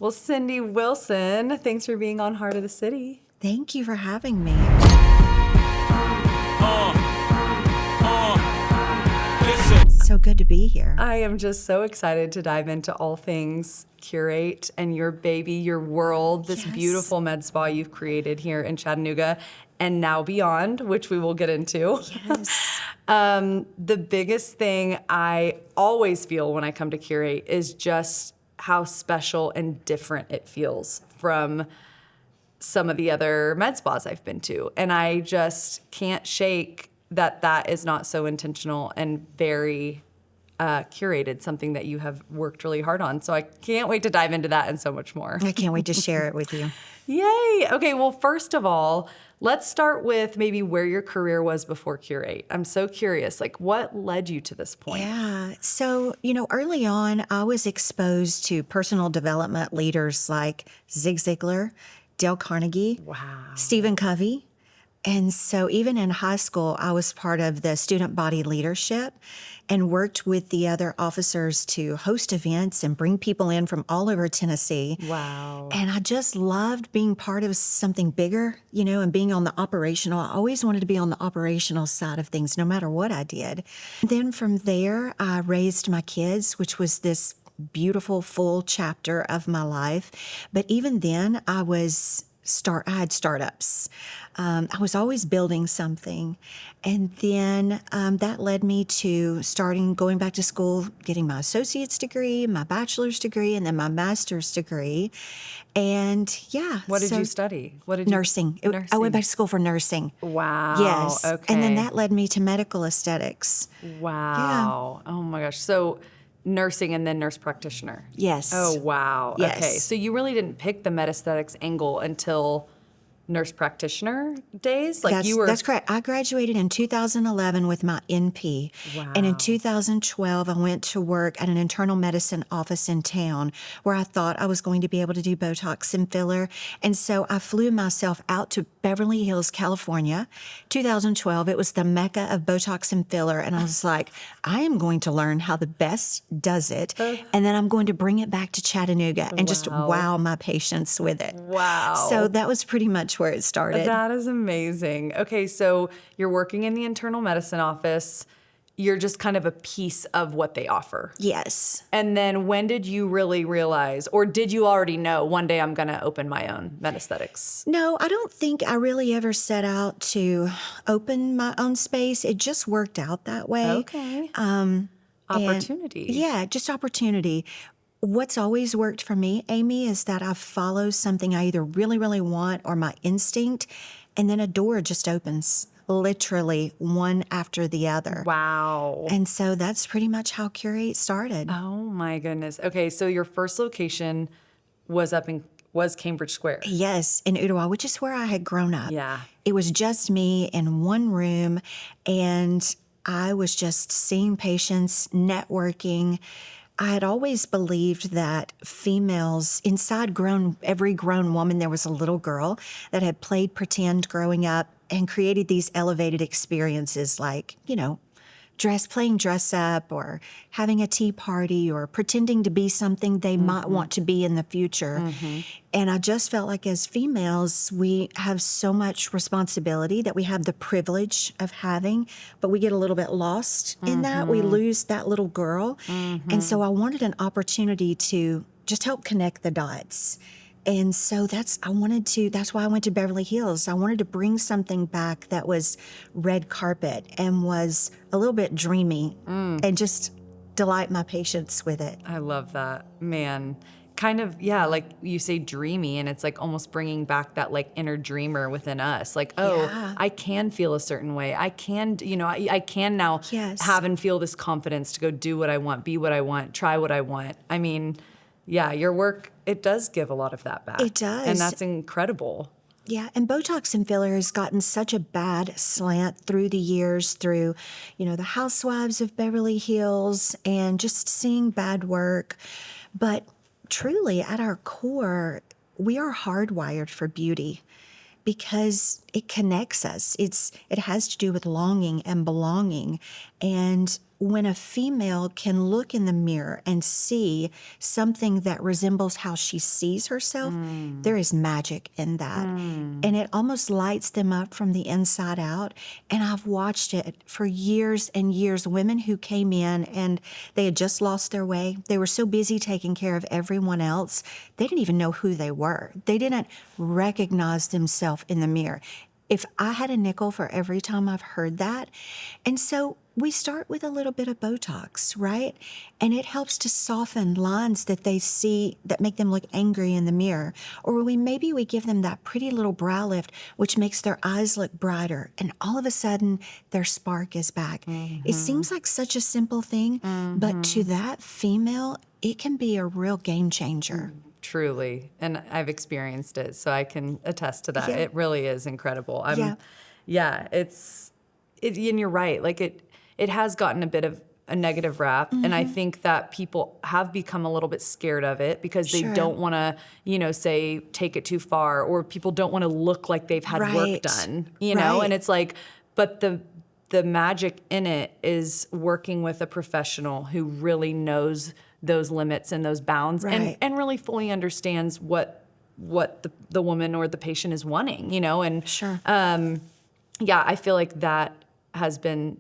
Well, Cindy Wilson, thanks for being on Heart of the City. Thank you for having me. So good to be here. I am just so excited to dive into all things Curate and your baby, your world, this beautiful med spa you've created here in Chattanooga and now beyond, which we will get into. Yes. The biggest thing I always feel when I come to Curate is just how special and different it feels from some of the other med spas I've been to. And I just can't shake that is not so intentional and very curated, something that you have worked really hard on. So I can't wait to dive into that and so much more. I can't wait to share it with you. Yay! Okay, well, first of all, let's start with maybe where your career was before Curate. I'm so curious, like what led you to this point? Yeah. So, early on, I was exposed to personal development leaders like Zig Ziglar, Dale Carnegie, Stephen Covey. And so even in high school, I was part of the student body leadership and worked with the other officers to host events and bring people in from all over Tennessee. Wow. And I just loved being part of something bigger, and being on the operational. I always wanted to be on the operational side of things, no matter what I did. Then from there, I raised my kids, which was this beautiful full chapter of my life. But even then, I had startups. I was always building something. And then that led me to going back to school, getting my associate's degree, my bachelor's degree, and then my master's degree. And yeah. What did you study? Nursing. I went back to school for nursing. Wow. Yes. Okay. And then that led me to medical aesthetics. Wow. Yeah. Oh my gosh. So nursing and then nurse practitioner. Yes. Oh, wow. Yes. Okay. So you really didn't pick the med aesthetics angle until nurse practitioner days? That's correct. I graduated in 2011 with my NP. Wow. And in 2012, I went to work at an internal medicine office in town where I thought I was going to be able to do Botox and filler. And so I flew myself out to Beverly Hills, California. 2012, it was the mecca of Botox and filler. And I was like, I am going to learn how the best does it. And then I'm going to bring it back to Chattanooga and just wow my patients with it. Wow. So that was pretty much where it started. That is amazing. Okay, so you're working in the internal medicine office. You're just kind of a piece of what they offer. Yes. And then when did you really realize, or did you already know one day I'm going to open my own med aesthetics? No, I don't think I really ever set out to open my own space. It just worked out that way. Okay. Opportunity. Just opportunity. What's always worked for me, Amy, is that I follow something I either really, really want or my instinct, and then a door just opens, literally one after the other. Wow. And so that's pretty much how Curate started. Oh my goodness. Okay, so your first location was Cambridge Square. Yes, in Ottawa, which is where I had grown up. Yeah. It was just me in one room, and I was just seeing patients, networking. I had always believed that females, inside every grown woman, there was a little girl that had played pretend growing up and created these elevated experiences like, playing dress up or having a tea party or pretending to be something they might want to be in the future. And I just felt like as females, we have so much responsibility that we have the privilege of having, but we get a little bit lost in that. We lose that little girl. And so I wanted an opportunity to just help connect the dots. And so that's why I went to Beverly Hills. I wanted to bring something back that was red carpet and was a little bit dreamy and just delight my patients with it. I love that. Man, kind of, yeah, like you say dreamy, and it's like almost bringing back that like inner dreamer within us. Like, I can feel a certain way. I can, I can now have and feel this confidence to go do what I want, be what I want, try what I want. I mean, yeah, your work, it does give a lot of that back. It does. And that's incredible. Yeah, and Botox and filler has gotten such a bad slant through the years, through, the Housewives of Beverly Hills and just seeing bad work. But truly, at our core, we are hardwired for beauty because it connects us. It has to do with longing and belonging. And when a female can look in the mirror and see something that resembles how she sees herself, there is magic in that. And it almost lights them up from the inside out. And I've watched it for years and years. Women who came in and they had just lost their way. They were so busy taking care of everyone else, they didn't even know who they were. They didn't recognize themselves in the mirror. If I had a nickel for every time I've heard that. And so we start with a little bit of Botox, right? And it helps to soften lines that they see that make them look angry in the mirror. Or maybe we give them that pretty little brow lift, which makes their eyes look brighter. And all of a sudden, their spark is back. It seems like such a simple thing, but to that female, it can be a real game changer. Truly. And I've experienced it, so I can attest to that. Yeah. It really is incredible. Yeah. And you're right. Like it has gotten a bit of a negative rap. And I think that people have become a little bit scared of it because they don't want to, say, take it too far, or people don't want to look like they've had work done, know? And it's like, but the magic in it is working with a professional who really knows those limits and those bounds and really fully understands what the woman or the patient is wanting, and I feel like that has been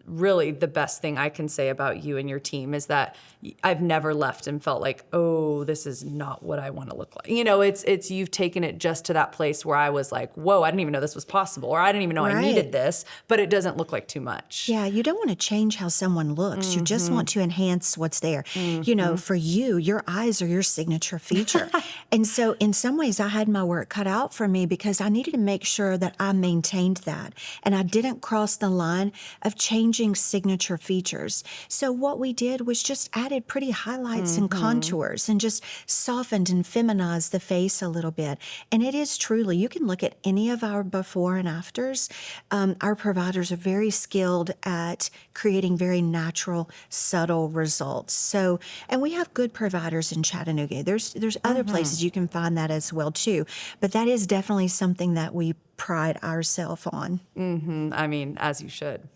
really the best thing I can say about you and your team is that I've never left and felt like, oh, this is not what I want to look like. It's you've taken it just to that place where I was like, whoa, I didn't even know this was possible, or I didn't even know I needed this, but it doesn't look like too much. Yeah, you don't want to change how someone looks. You just want to enhance what's there. For you, your eyes are your signature feature. And so in some ways, I had my work cut out for me because I needed to make sure that I maintained that. And I didn't cross the line of changing signature features. So what we did was just added pretty highlights and contours and just softened and feminized the face a little bit. And it is truly, you can look at any of our before and afters. Our providers are very skilled at creating very natural, subtle results. So, and we have good providers in Chattanooga. There's other places you can find that as well too. But that is definitely something that we pride ourselves on. I mean, as you should.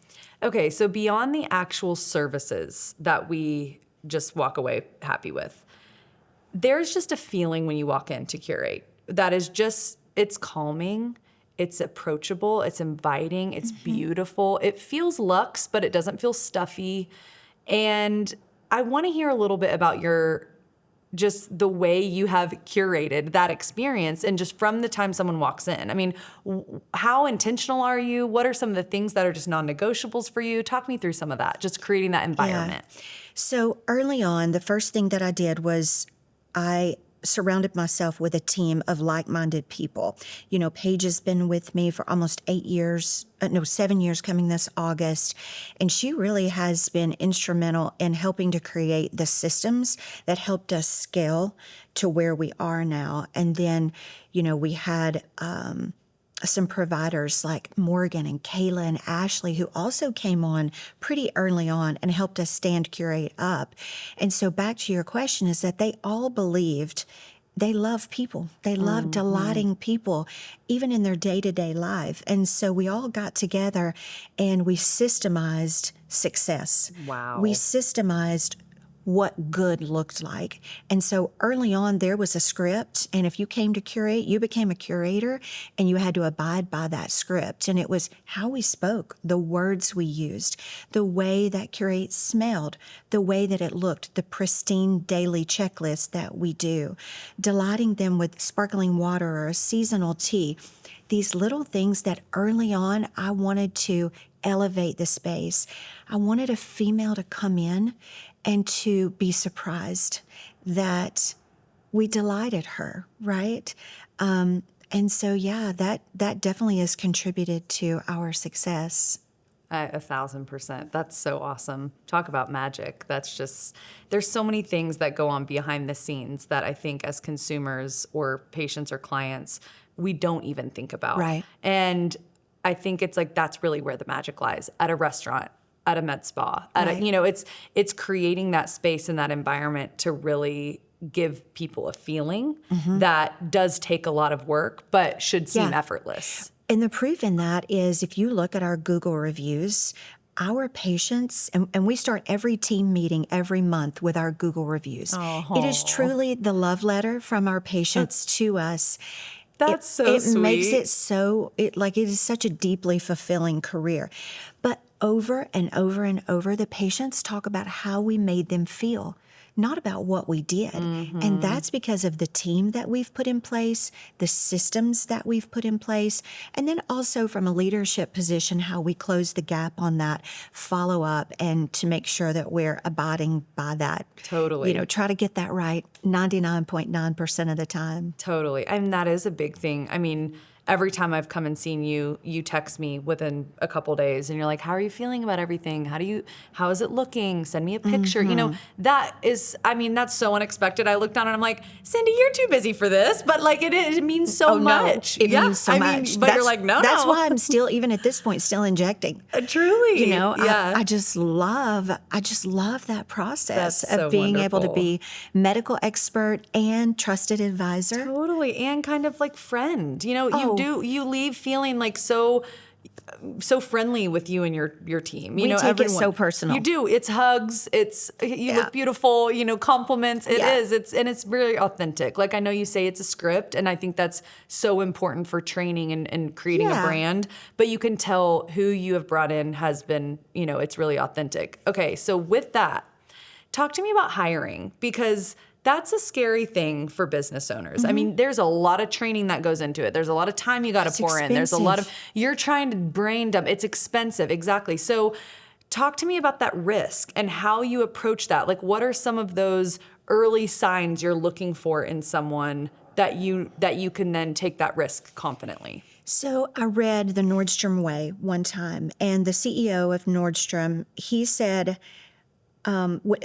Okay, so beyond the actual services that we just walk away happy with, there's just a feeling when you walk into Curate that is just, it's calming, it's approachable, it's inviting, it's beautiful. It feels luxe, but it doesn't feel stuffy. And I want to hear a little bit about just the way you have curated that experience and just from the time someone walks in. I mean, how intentional are you? What are some of the things that are just non-negotiables for you? Talk me through some of that, just creating that environment. Yeah. So early on, the first thing that I did was I surrounded myself with a team of like-minded people. Paige has been with me for almost 7 years coming this August. And she really has been instrumental in helping to create the systems that helped us scale to where we are now. And then, we had some providers like Morgan and Kayla and Ashley who also came on pretty early on and helped us stand Curate up. And so back to your question is that they all believed they love people. They love delighting people, even in their day-to-day life. And so we all got together and we systemized success. Wow. We systemized what good looked like. And so early on, there was a script. And if you came to Curate, you became a curator and you had to abide by that script. And it was how we spoke, the words we used, the way that Curate smelled, the way that it looked, the pristine daily checklist that we do, delighting them with sparkling water or a seasonal tea. These little things that early on I wanted to elevate the space. I wanted a female to come in and to be surprised that we delighted her, right? And so, that definitely has contributed to our success. 1,000%. That's so awesome. Talk about magic. That's just, there's so many things that go on behind the scenes that I think as consumers or patients or clients, we don't even think about. Right. And I think it's like, that's really where the magic lies, at a restaurant, at a med spa, it's creating that space and that environment to really give people a feeling that does take a lot of work, but should seem effortless. And the proof in that is if you look at our Google reviews, our patients, and we start every team meeting every month with our Google reviews. It is truly the love letter from our patients to us. That's so it makes sweet. it so, it is such a deeply fulfilling career. But over and over and over, the patients talk about how we made them feel, not about what we did. And that's because of the team that we've put in place, the systems that we've put in place, and then also from a leadership position, how we close the gap on that follow up and to make sure that we're abiding by that. Totally. Try to get that right 99.9% of the time. Totally. And that is a big thing. I mean, every time I've come and seen you, you text me within a couple days and you're like, how are you feeling about everything? How is it looking? Send me a picture. That is, I mean, that's so unexpected. I looked down and I'm like, Cindy, you're too busy for this. But like, it means so much. It means so much. But you're like, no. That's why I'm still, even at this point, still injecting. Truly. Yeah. I just love that process That's of so being able to wonderful. be medical expert and trusted advisor. Totally. And kind of like friend. You leave feeling like so friendly with you and your team. We take it so personal. You do. It's hugs. You look beautiful, compliments. It is. It's really authentic. Like I know you say it's a script, and I think that's so important for training and creating a brand. But you can tell who you have brought in has been, it's really authentic. Okay, so with that, talk to me about hiring, because that's a scary thing for business owners. I mean, there's a lot of training that goes into it. There's a lot of time you got to pour in. There's a lot of, you're trying to brain dump. It's expensive. Exactly. So talk to me about that risk and how you approach that. Like, what are some of those early signs you're looking for in someone that you can then take that risk confidently? So I read The Nordstrom Way one time, and the CEO of Nordstrom, he said,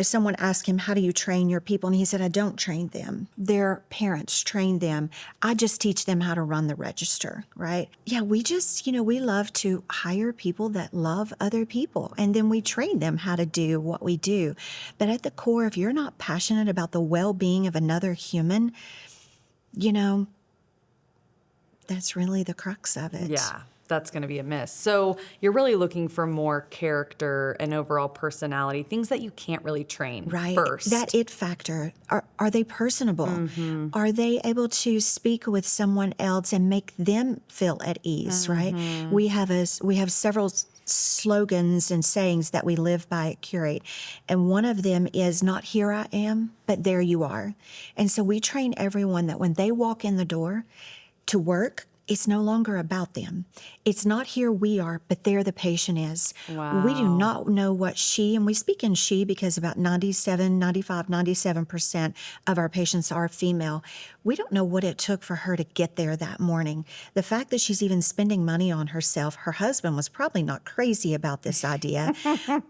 someone asked him, how do you train your people? And he said, I don't train them. Their parents train them. I just teach them how to run the register, right? Yeah, we just, we love to hire people that love other people. And then we train them how to do what we do. But at the core, if you're not passionate about the well-being of another human, that's really the crux of it. Yeah. That's going to be a miss. So you're really looking for more character and overall personality, things that you can't really train first. That it factor. Are they personable? Are they able to speak with someone else and make them feel at ease, right? We have several slogans and sayings that we live by at Curate. And one of them is not here I am, but there you are. And so we train everyone that when they walk in the door to work, it's no longer about them. It's not here we are, but there the patient is. Wow. We do not know what and we speak in she because about 97% of our patients are female. We don't know what it took for her to get there that morning. The fact that she's even spending money on herself, her husband was probably not crazy about this idea.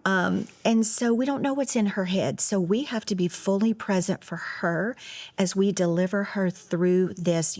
And so we don't know what's in her head. So we have to be fully present for her as we deliver her through this,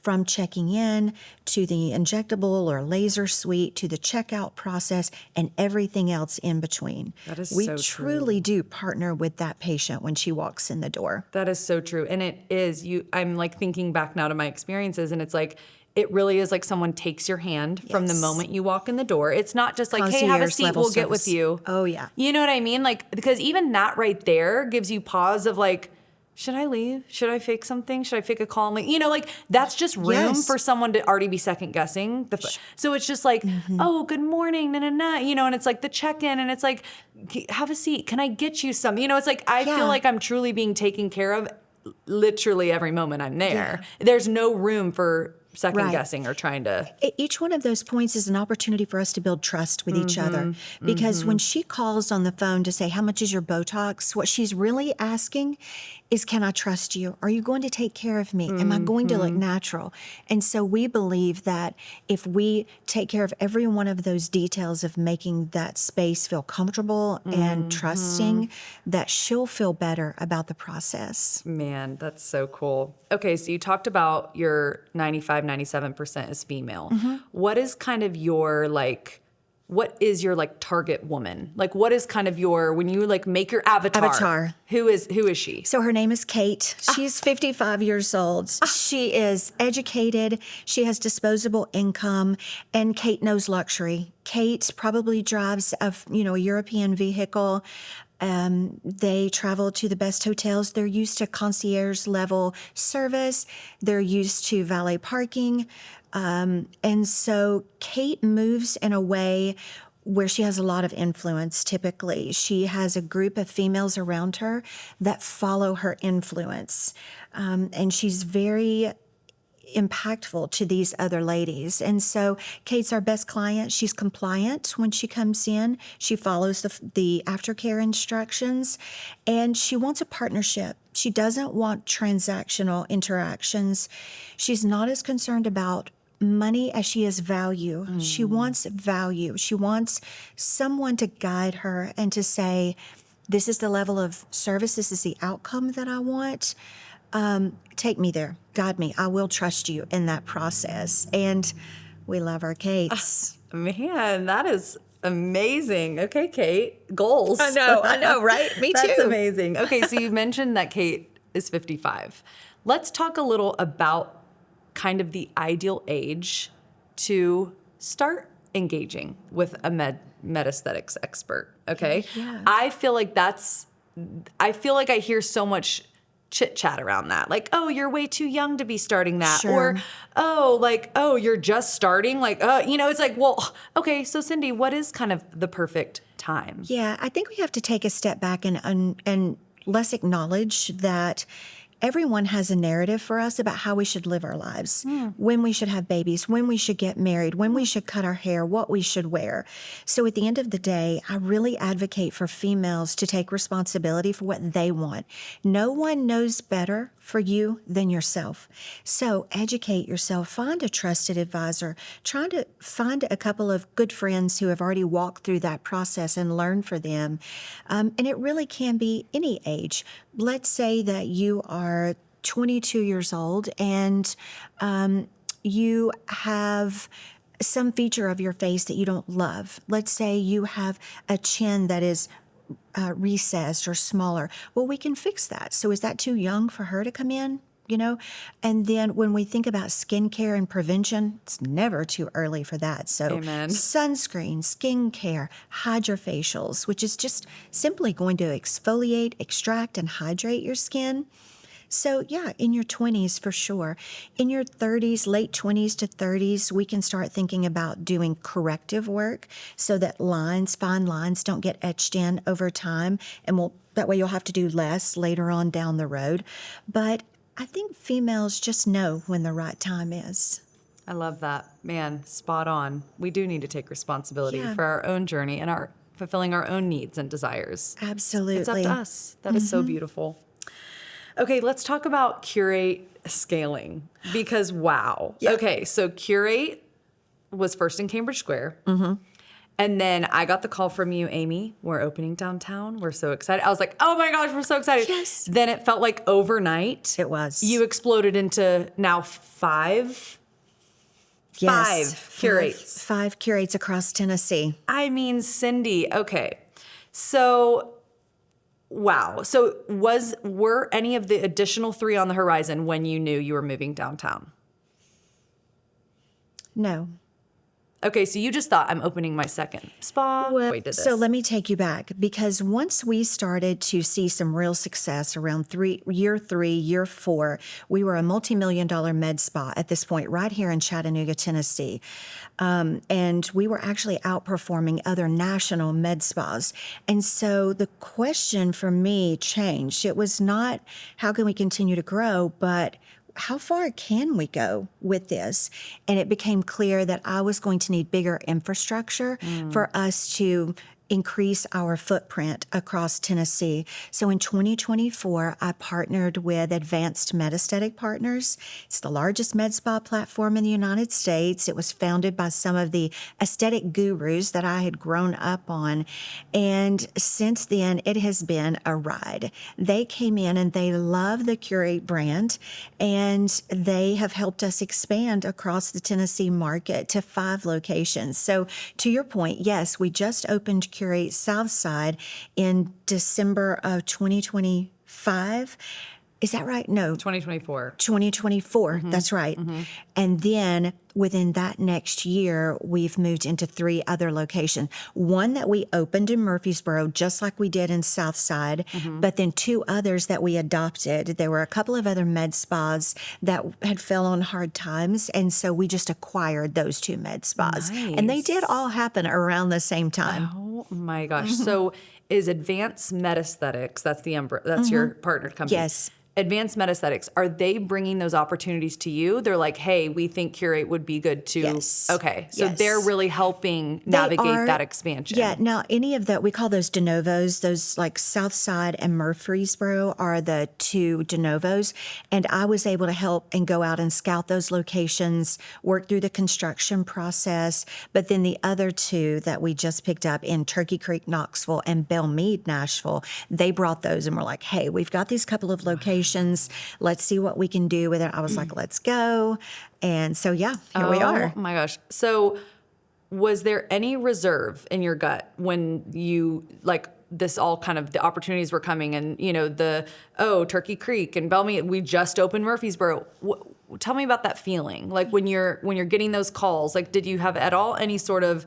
from checking in to the injectable or laser suite to the checkout process and everything else in between. That is we so truly do partner with that patient when she walks in the door. That is so true. And it is, I'm like thinking back now to my experiences, and it's like, it really is like someone takes your hand from the moment you walk in the door. It's not just like, hey, have a seat, we'll get with you. Oh, yeah. You know what I mean? Like, because even that right there gives you pause of like, should I leave? Should I fake something? Should I fake a call? Like that's just room for someone to already be second guessing. So it's just like, oh, good morning, and it's like the check-in, and it's like, have a seat. Can I get you some? It's like, I feel like I'm truly being taken care of literally every moment I'm there. There's no room for second guessing or trying to. Each one of those points is an opportunity for us to build trust with each other. Because when she calls on the phone to say, how much is your Botox? What she's really asking is, can I trust you? Are you going to take care of me? Am I going to look natural? And so we believe that if we take care of every one of those details of making that space feel comfortable and trusting, that she'll feel better about the process. Man, that's so cool. Okay, so you talked about your 97% is female. What is kind of your what is your like target woman? Like what is kind of your, when you like make your avatar. Who is she? So her name is Kate. She's 55 years old. She is educated. She has disposable income, and Kate knows luxury. Kate probably drives a European vehicle. They travel to the best hotels. They're used to concierge level service. They're used to valet parking. And so Kate moves in a way where she has a lot of influence typically. She has a group of females around her that follow her influence. And she's very impactful to these other ladies. And so Kate's our best client. She's compliant when she comes in. She follows the aftercare instructions, and she wants a partnership. She doesn't want transactional interactions. She's not as concerned about money as she is value. She wants value. She wants someone to guide her and to say, this is the level of service, this is the outcome that I want. Take me there, guide me. I will trust you in that process. And we love our Kates. Man, that is amazing. Okay, Kate, goals. I know, right? Me too. That's amazing. Okay, so you mentioned that Kate is 55. Let's talk a little about kind of the ideal age to start engaging with a med aesthetics expert, okay? Yeah. I feel like I hear so much chit chat around that. Like, oh, you're way too young to be starting that. Sure. Or, you're just starting. Like, it's like, well, okay, so Cindy, what is kind of the perfect time? Yeah, I think we have to take a step back and let's acknowledge that everyone has a narrative for us about how we should live our lives, when we should have babies, when we should get married, when we should cut our hair, what we should wear. So at the end of the day, I really advocate for females to take responsibility for what they want. No one knows better for you than yourself. So educate yourself, find a trusted advisor, try to find a couple of good friends who have already walked through that process and learn for them. And it really can be any age. Let's say that you are 22 years old and you have some feature of your face that you don't love. Let's say you have a chin that is recessed or smaller. Well, we can fix that. So is that too young for her to come in? And then when we think about skincare and prevention, it's never too early for that. So Amen. Sunscreen, skincare, hydrofacials, which is just simply going to exfoliate, extract, and hydrate your skin. So yeah, in your 20s for sure. In your 30s, late 20s to 30s, we can start thinking about doing corrective work so that fine lines don't get etched in over time. And that way you'll have to do less later on down the road. But I think females just know when the right time is. I love that. Man, spot on. We do need to take responsibility Yeah. for our own journey and fulfilling our own needs and desires. Absolutely. It's up to us. That is so beautiful. Okay, let's talk about Curate scaling because wow. Yeah. Okay, so Curate was first in Cambridge Square. And then I got the call from you, Amy. We're opening downtown. We're so excited. I was like, oh my gosh, we're so excited. Yes. Then it felt like overnight. It was. You exploded into now 5 Yes. 5 Curates. 5 Curates across Tennessee. I mean, Cindy. Okay. So, wow. So were any of the additional 3 on the horizon when you knew you were moving downtown? No. Okay, so you just thought, I'm opening my second spa. Well, Wait, did this. so let me take you back, because once we started to see some real success around year 3, year 4, we were a multi-million-dollar med spa at this point right here in Chattanooga, Tennessee. And we were actually outperforming other national med spas. And so the question for me changed. It was not how can we continue to grow, but how far can we go with this? And it became clear that I was going to need bigger infrastructure for us to increase our footprint across Tennessee. So in 2024, I partnered with Advanced MedAesthetic Partners. It's the largest med spa platform in the United States. It was founded by some of the aesthetic gurus that I had grown up on. And since then, it has been a ride. They came in and they love the Curate brand, and they have helped us expand across the Tennessee market to 5 locations. So to your point, yes, we just opened Curate Southside in December of 2025. Is that right? No. 2024. 2024. That's right. And then within that next year, we've moved into 3 other locations. One that we opened in Murfreesboro, just like we did in Southside, but then 2 others that we adopted. There were a couple of other med spas that had fell on hard times, and so we just acquired those 2 med spas. And they did all happen around the same time. Oh my gosh. So is Advanced MedAesthetics, that's your partnered company? Yes. Advanced MedAesthetics, are they bringing those opportunities to you? They're like, hey, we think Curate would be good too. Yes. Okay. So Yes. they're really helping navigate that expansion. Yeah. Now, any of that, we call those de novos, those like Southside and Murfreesboro are the 2 de novos. And I was able to help and go out and scout those locations, work through the construction process. But then the other 2 that we just picked up in Turkey Creek, Knoxville, and Belmead, Nashville, they brought those and were like, hey, we've got these couple of locations. Let's see what we can do with it. I was like, let's go. And so, yeah, here we are. Oh my gosh. So was there any reserve in your gut when you this all kind of the opportunities were coming and, Turkey Creek and Belmead, we just opened Murfreesboro. Tell me about that feeling. Like when you're getting those calls, like did you have at all any sort of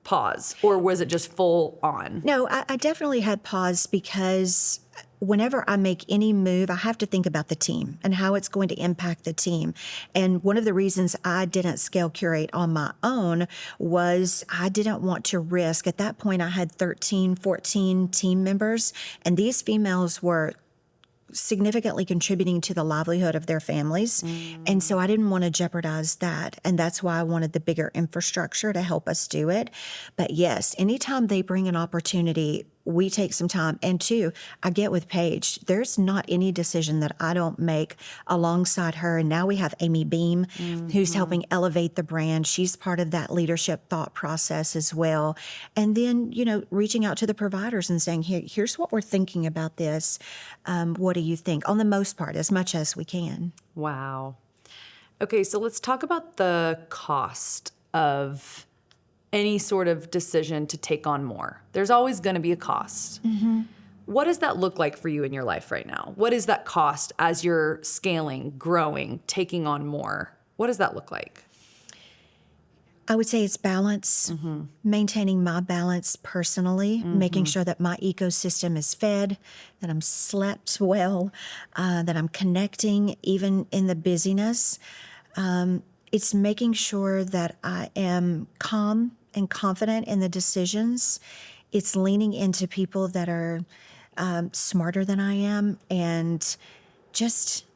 pause or was it just full on? No, I definitely had pause because whenever I make any move, I have to think about the team and how it's going to impact the team. And one of the reasons I didn't scale Curate on my own was I didn't want to risk. At that point, I had 13, 14 team members, and these females were significantly contributing to the livelihood of their families. And so I didn't want to jeopardize that. And that's why I wanted the bigger infrastructure to help us do it. But yes, anytime they bring an opportunity, we take some time. And 2, I get with Paige, there's not any decision that I don't make alongside her. And now we have Amy Beam, who's helping elevate the brand. She's part of that leadership thought process as well. And then, reaching out to the providers and saying, here's what we're thinking about this. What do you think? On the most part, as much as we can. Wow. Okay, so let's talk about the cost of any sort of decision to take on more. There's always going to be a cost. What does that look like for you in your life right now? What is that cost as you're scaling, growing, taking on more? What does that look like? I would say it's balance, maintaining my balance personally, making sure that my ecosystem is fed, that I'm slept well, that I'm connecting even in the busyness. It's making sure that I am calm and confident in the decisions. It's leaning into people that are smarter than I am and just,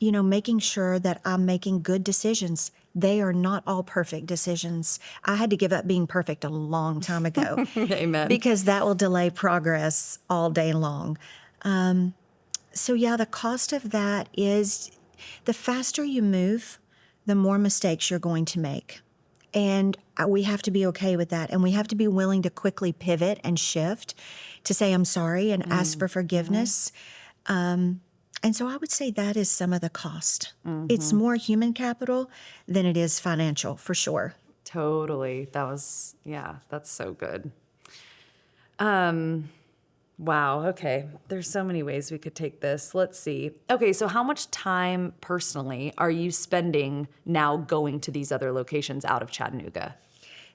making sure that I'm making good decisions. They are not all perfect decisions. I had to give up being perfect a long time ago. Amen. Because that will delay progress all day long. So yeah, the cost of that is the faster you move, the more mistakes you're going to make. And we have to be okay with that. And we have to be willing to quickly pivot and shift to say, I'm sorry, and ask for forgiveness. And so I would say that is some of the cost. It's more human capital than it is financial, for sure. Totally. That's so good. Wow. Okay. There's so many ways we could take this. Let's see. Okay. So how much time personally are you spending now going to these other locations out of Chattanooga?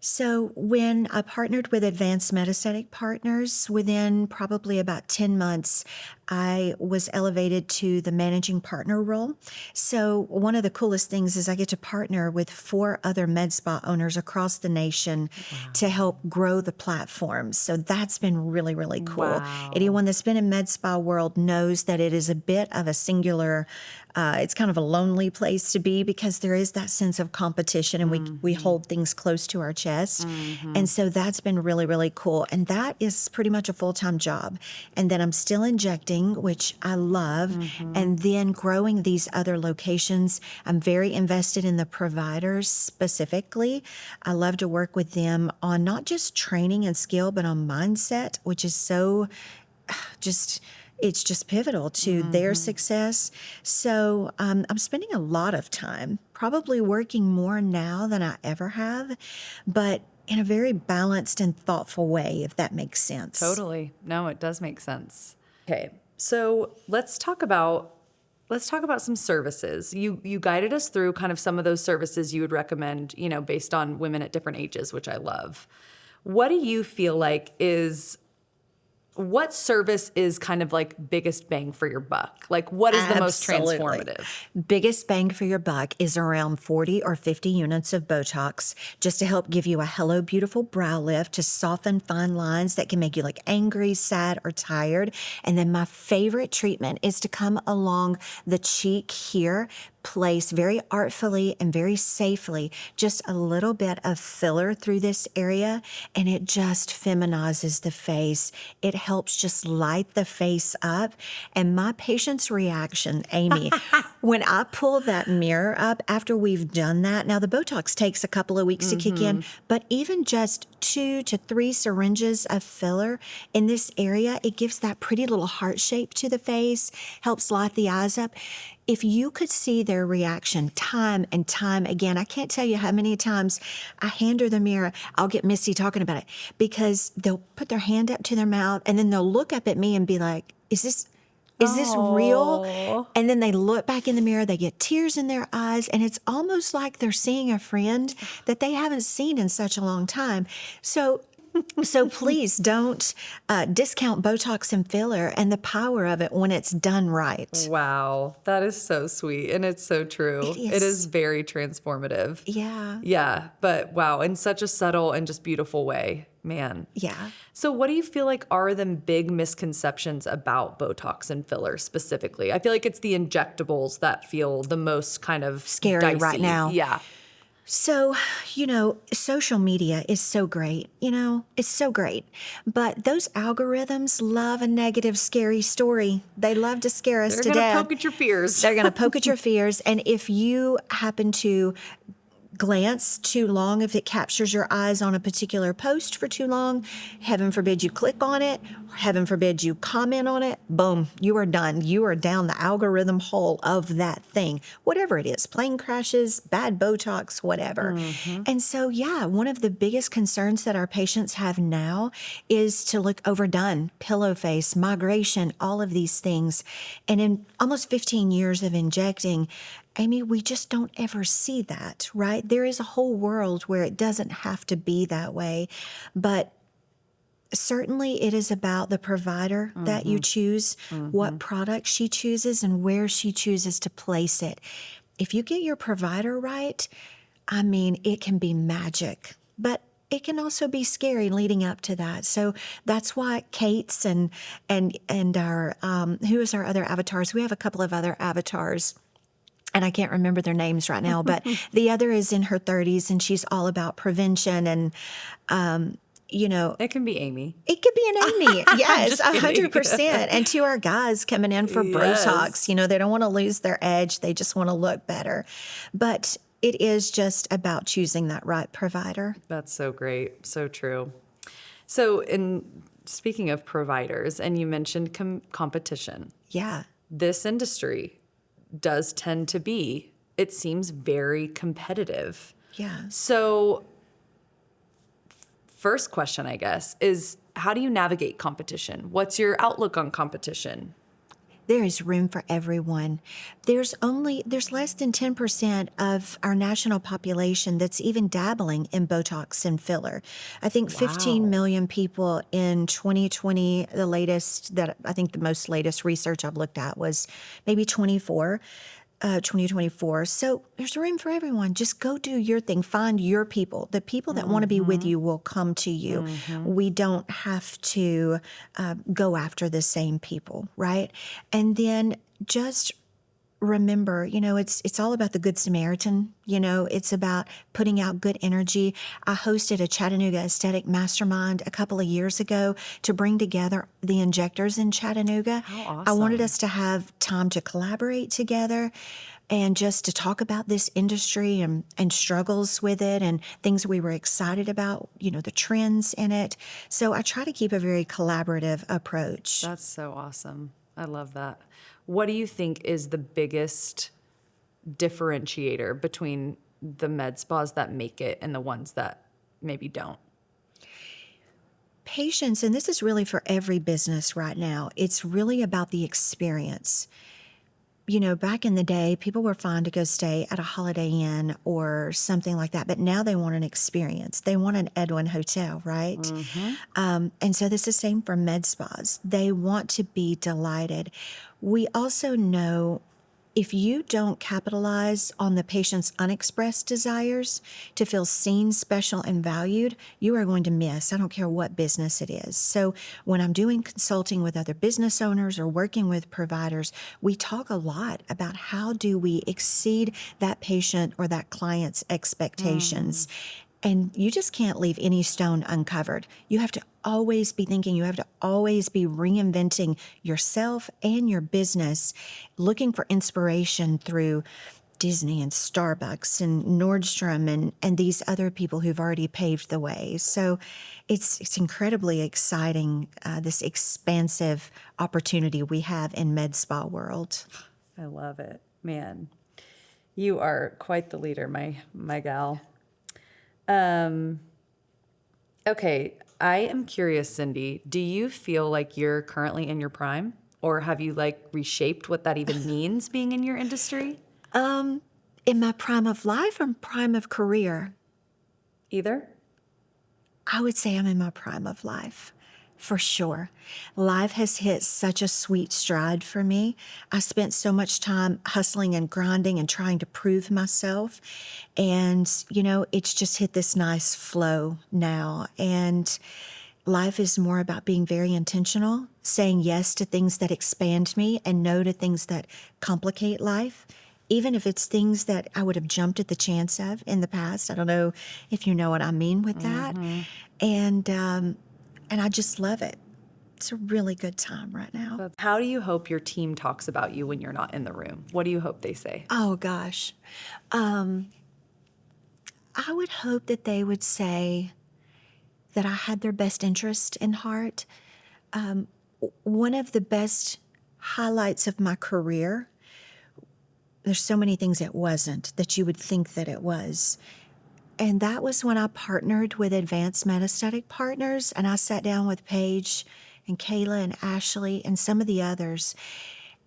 So when I partnered with Advanced MedAesthetic Partners, within probably about 10 months, I was elevated to the managing partner role. So one of the coolest things is I get to partner with 4 other med spa owners across the nation to help grow the platform. So that's been really, really cool. Wow. Anyone that's been in med spa world knows that it is a bit of a singular It's kind of a lonely place to be because there is that sense of competition, and we hold things close to our chest. And so that's been really, really cool. And that is pretty much a full-time job. And then I'm still injecting, which I love, and then growing these other locations. I'm very invested in the providers specifically. I love to work with them on not just training and skill, but on mindset, which is so it's just pivotal to their success. So I'm spending a lot of time probably working more now than I ever have, but in a very balanced and thoughtful way, if that makes sense. Totally. No, it does make sense. Okay. So let's talk about some services. You guided us through kind of some of those services you would recommend, based on women at different ages, which I love. What do you feel like what service is kind of like biggest bang for your buck? Like, what is the most transformative? Biggest bang for your buck is around 40 or 50 units of Botox, just to help give you a Hello Beautiful brow lift to soften fine lines that can make you look angry, sad, or tired. And then my favorite treatment is to come along the cheek here, place very artfully and very safely just a little bit of filler through this area, and it just feminizes the face. It helps just light the face up. And my patient's reaction, Amy, when I pull that mirror up after we've done that, now the Botox takes a couple of weeks to kick in, but even just 2 to 3 syringes of filler in this area, it gives that pretty little heart shape to the face, helps light the eyes up. If you could see their reaction time and time again, I can't tell you how many times I hand her the mirror. I'll get misty talking about it because they'll put their hand up to their mouth and then they'll look up at me and be like, is this real? And then they look back in the mirror, they get tears in their eyes, and it's almost like they're seeing a friend that they haven't seen in such a long time. So please don't discount Botox and filler and the power of it when it's done right. Wow, that is so sweet, and it's so true. It is very transformative. Yeah. Yeah, but wow, in such a subtle and just beautiful way, man. Yeah. So what do you feel like are the big misconceptions about Botox and filler specifically? I feel like it's the injectables that feel the most kind of scary dicey right now. Yeah. So, social media is so great. It's so great. But those algorithms love a negative, scary story. They love to scare us to death. They're going to poke at your fears. They're going to poke at your fears. And if you happen to glance too long, if it captures your eyes on a particular post for too long, heaven forbid you click on it, or heaven forbid you comment on it, boom, you are done. You are down the algorithm hole of that thing, whatever it is, plane crashes, bad Botox, whatever. And so, one of the biggest concerns that our patients have now is to look overdone, pillow face, migration, all of these things. And in almost 15 years of injecting, Amy, we just don't ever see that, right? There is a whole world where it doesn't have to be that way. But certainly it is about the provider that you choose, what product she chooses, and where she chooses to place it. If you get your provider right, it can be magic. But it can also be scary leading up to that. So that's why Kate's and our, who is our other avatars? We have a couple of other avatars. And I can't remember their names right now, but the other is in her 30s, and she's all about prevention. And, It can be Amy. It could be an Amy. Yes, 100%. And to our guys coming in for Botox, they don't want to lose their edge. They just want to look better. But it is just about choosing that right provider. That's so great. So true. So speaking of providers, and you mentioned competition. Yeah. This industry does tend to be, it seems, very competitive. Yeah. So first question, I guess, is how do you navigate competition? What's your outlook on competition? There is room for everyone. There's less than 10% of our national population that's even dabbling in Botox and filler. I think 15 million people in 2020, the most latest research I've looked at was maybe 2024. So there's room for everyone. Just go do your thing. Find your people. The people that want to be with you will come to you. We don't have to go after the same people, right? And then just remember, it's all about the Good Samaritan. It's about putting out good energy. I hosted a Chattanooga aesthetic mastermind a couple of years ago to bring together the injectors in Chattanooga. How I wanted awesome. us to have time to collaborate together and just to talk about this industry and struggles with it and things we were excited about, the trends in it. So I try to keep a very collaborative approach. That's so awesome. I love that. What do you think is the biggest differentiator between the med spas that make it and the ones that maybe don't? Patience, and this is really for every business right now, it's really about the experience. Back in the day, people were fine to go stay at a Holiday Inn or something like that, but now they want an experience. They want an Edwin Hotel, right? And so this is the same for med spas. They want to be delighted. We also know if you don't capitalize on the patient's unexpressed desires to feel seen, special, and valued, you are going to miss. I don't care what business it is. So when I'm doing consulting with other business owners or working with providers, we talk a lot about how do we exceed that patient or that client's expectations. And you just can't leave any stone uncovered. You have to always be thinking, you have to always be reinventing yourself and your business, looking for inspiration through Disney and Starbucks and Nordstrom and these other people who've already paved the way. So it's incredibly exciting, this expansive opportunity we have in med spa world. I love it. Man, you are quite the leader, my gal. Okay, I am curious, Cindy, do you feel like you're currently in your prime? Or have you reshaped what that even means being in your industry? In my prime of life or prime of career? Either? I would say I'm in my prime of life, for sure. Life has hit such a sweet stride for me. I spent so much time hustling and grinding and trying to prove myself. And, it's just hit this nice flow now. And life is more about being very intentional, saying yes to things that expand me and no to things that complicate life. Even if it's things that I would have jumped at the chance of in the past. I don't know if you know what I mean with that. And I just love it. It's a really good time right now. How do you hope your team talks about you when you're not in the room? What do you hope they say? Oh, gosh. I would hope that they would say that I had their best interest in heart. One of the best highlights of my career, there's so many things it wasn't that you would think that it was. And that was when I partnered with Advanced MedAesthetic Partners, and I sat down with Paige and Kayla and Ashley and some of the others.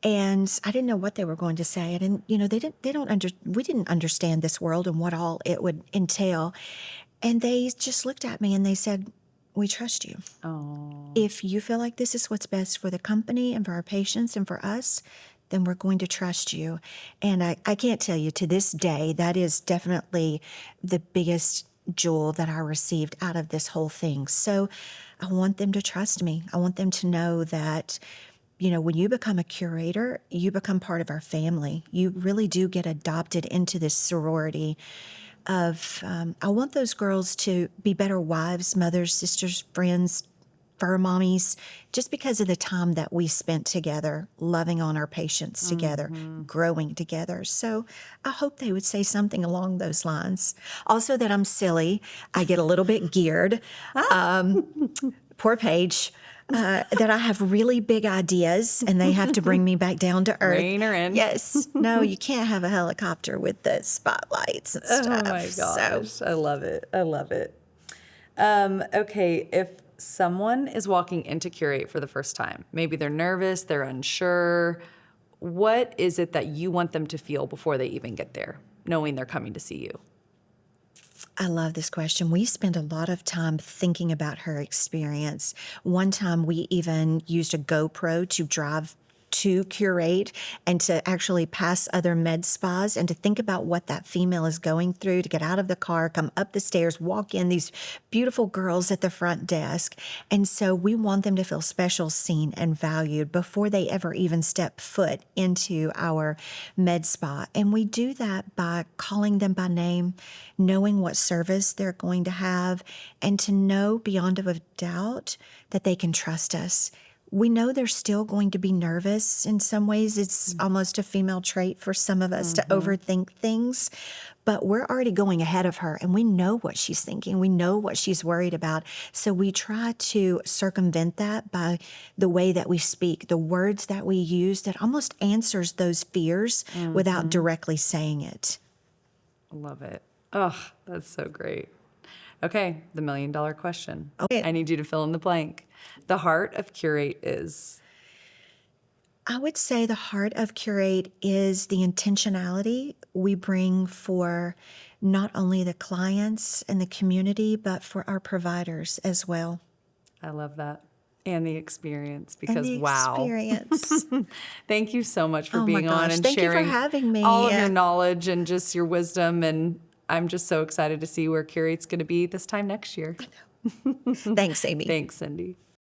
And I didn't know what they were going to say. I didn't, we didn't understand this world and what all it would entail. And they just looked at me and they said, "We trust you. Oh, If you feel like this is what's best for the company and for our patients and for us, then we're going to trust you." And I can't tell you, to this day, that is definitely the biggest jewel that I received out of this whole thing. So I want them to trust me. I want them to know that, when you become a curator, you become part of our family. You really do get adopted into this sorority of, I want those girls to be better wives, mothers, sisters, friends, fur mommies, just because of the time that we spent together, loving on our patients together, growing together. So I hope they would say something along those lines. Also that I'm silly. I get a little bit geared. Poor Paige. That I have really big ideas and they have to bring me back down to earth. rein her in. Yes. No, you can't have a helicopter with the spotlights and stuff. Oh my So, gosh, I love it. I love it. Okay, if someone is walking into Curate for the first time, maybe they're nervous, they're unsure, what is it that you want them to feel before they even get there, knowing they're coming to see you? I love this question. We spend a lot of time thinking about her experience. One time we even used a GoPro to drive to Curate and to actually pass other med spas and to think about what that female is going through, to get out of the car, come up the stairs, walk in, these beautiful girls at the front desk. And so we want them to feel special, seen, and valued before they ever even step foot into our med spa. And we do that by calling them by name, knowing what service they're going to have, and to know beyond of a doubt that they can trust us. We know they're still going to be nervous. In some ways, it's almost a female trait for some of us to overthink things, but we're already going ahead of her and we know what she's thinking. We know what she's worried about. So we try to circumvent that by the way that we speak, the words that we use that almost answers those fears without directly saying it. Love it. Oh, that's so great. Okay, the $1 million question. Okay. I need you to fill in the blank. The heart of Curate is? I would say the heart of Curate is the intentionality we bring for not only the clients and the community, but for our providers as well. I love that. And the experience, And because the wow. experience. Thank you so much for Oh my being on gosh, and thank you for sharing having me. all of your knowledge and just your wisdom. And I'm just so excited to see where Curate's going to be this time next year. Thanks, Amy. Thanks, Cindy.